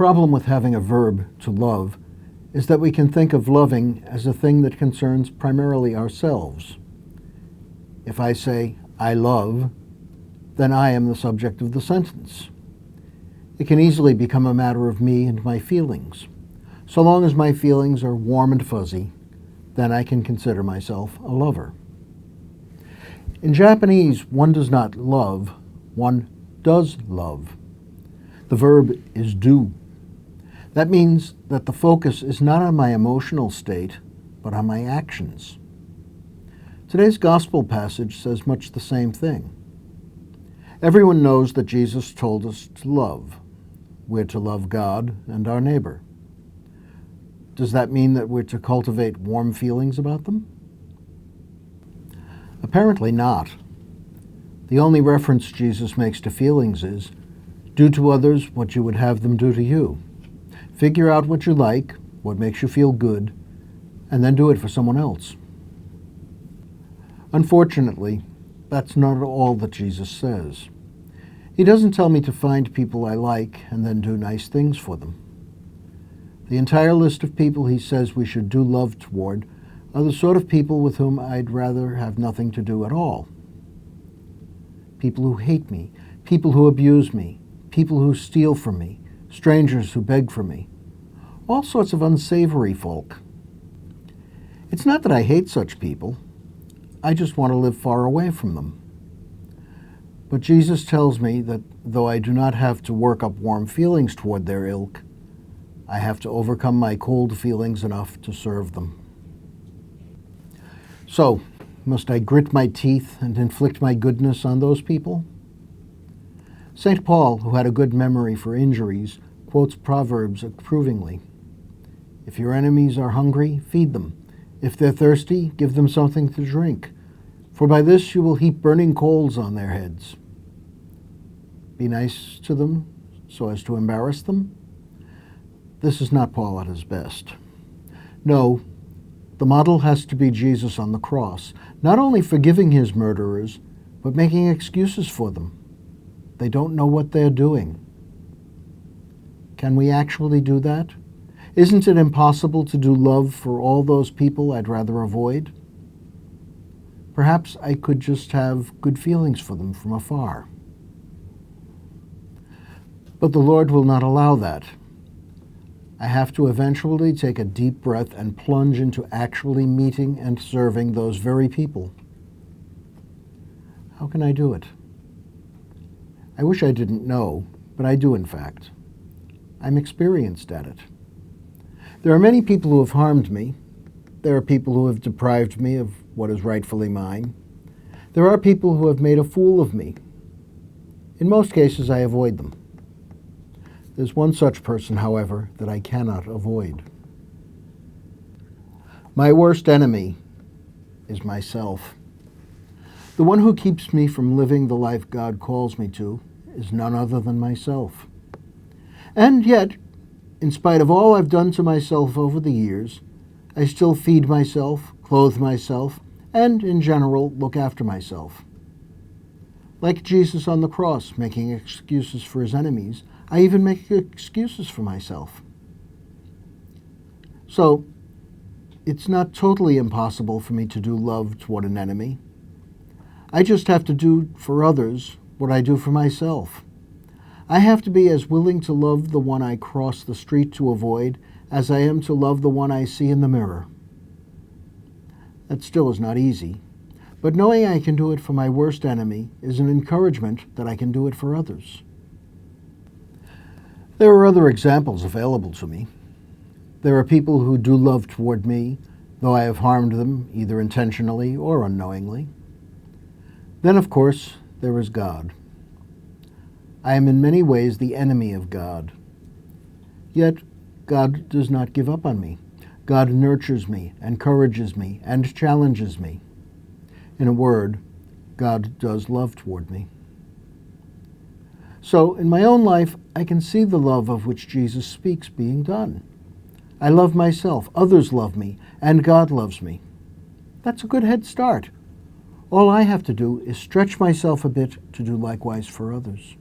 problem with having a verb to love is that we can think of loving as a thing that concerns primarily ourselves. If I say, I love, then I am the subject of the sentence. It can easily become a matter of me and my feelings. So long as my feelings are warm and fuzzy, then I can consider myself a lover. In Japanese, one does not love, one does love. The verb is do. That means that the focus is not on my emotional state, but on my actions. Today's gospel passage says much the same thing. Everyone knows that Jesus told us to love. We're to love God and our neighbor. Does that mean that we're to cultivate warm feelings about them? Apparently not. The only reference Jesus makes to feelings is, do to others what you would have them do to you. Figure out what you like, what makes you feel good, and then do it for someone else. Unfortunately, that's not all that Jesus says. He doesn't tell me to find people I like and then do nice things for them. The entire list of people he says we should do love toward are the sort of people with whom I'd rather have nothing to do at all. People who hate me, people who abuse me, people who steal from me, strangers who beg for me, all sorts of unsavory folk. It's not that I hate such people. I just want to live far away from them. But Jesus tells me that though I do not have to work up warm feelings toward their ilk, I have to overcome my cold feelings enough to serve them. So, must I grit my teeth and inflict my goodness on those people? St. Paul, who had a good memory for injuries, quotes Proverbs approvingly. If your enemies are hungry, feed them. If they're thirsty, give them something to drink. For by this you will heap burning coals on their heads. Be nice to them so as to embarrass them? This is not Paul at his best. No, the model has to be Jesus on the cross, not only forgiving his murderers, but making excuses for them. They don't know what they're doing. Can we actually do that? Isn't it impossible to do love for all those people I'd rather avoid? Perhaps I could just have good feelings for them from afar. But the Lord will not allow that. I have to eventually take a deep breath and plunge into actually meeting and serving those very people. How can I do it? I wish I didn't know, but I do in fact. I'm experienced at it. There are many people who have harmed me. There are people who have deprived me of what is rightfully mine. There are people who have made a fool of me. In most cases, I avoid them. There's one such person, however, that I cannot avoid. My worst enemy is myself. The one who keeps me from living the life God calls me to is none other than myself. And yet, in spite of all I've done to myself over the years, I still feed myself, clothe myself, and, in general, look after myself. Like Jesus on the cross, making excuses for his enemies, I even make excuses for myself. So, it's not totally impossible for me to do love toward an enemy. I just have to do for others what I do for myself. I have to be as willing to love the one I cross the street to avoid as I am to love the one I see in the mirror. That still is not easy, but knowing I can do it for my worst enemy is an encouragement that I can do it for others. There are other examples available to me. There are people who do love toward me, though I have harmed them either intentionally or unknowingly. Then, of course, there is God. I am in many ways the enemy of God. Yet, God does not give up on me. God nurtures me, encourages me, and challenges me. In a word, God does love toward me. So, in my own life, I can see the love of which Jesus speaks being done. I love myself, others love me, and God loves me. That's a good head start. All I have to do is stretch myself a bit to do likewise for others.